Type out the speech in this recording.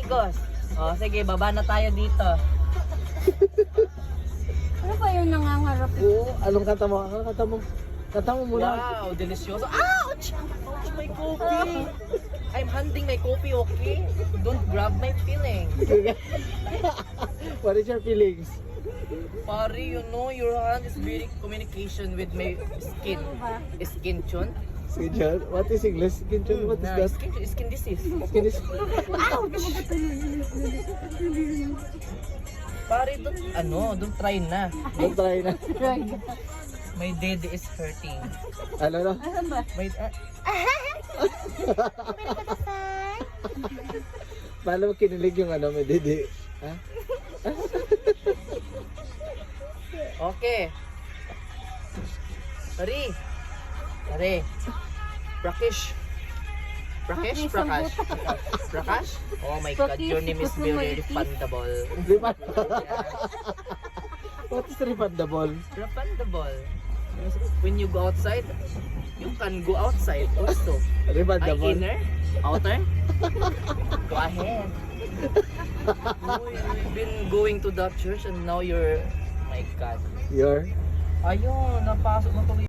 amigos. O, sige, baba na tayo dito. Ano ba yung nangangarap? Oo, anong kanta mo? Anong kanta mo? Kanta mo muna. Wow, delicioso. Ouch! Ouch, my coffee. I'm handing my coffee, okay? Don't grab my feelings. What is your feelings? Pare, you know, your hand is very communication with my skin. Skin tune? Skin John? What is English? Skin John? What is that? Skin disease. Skin is... Ouch! Pare, don't try na. Don't try na. My daddy is hurting. Ano na? Ano ba? My, Paano mo kinilig yung ano, may didi? Ha? okay. Pare. Prakash. Prakash? Oh my god, your name is very refundable. Refund. What is refundable? Refundable. When you go outside, you can go outside also. Refundable? Inner? Outer? Go ahead. You've been going to that church and now you're... my god. Your? Ayun, napasok na tuloy.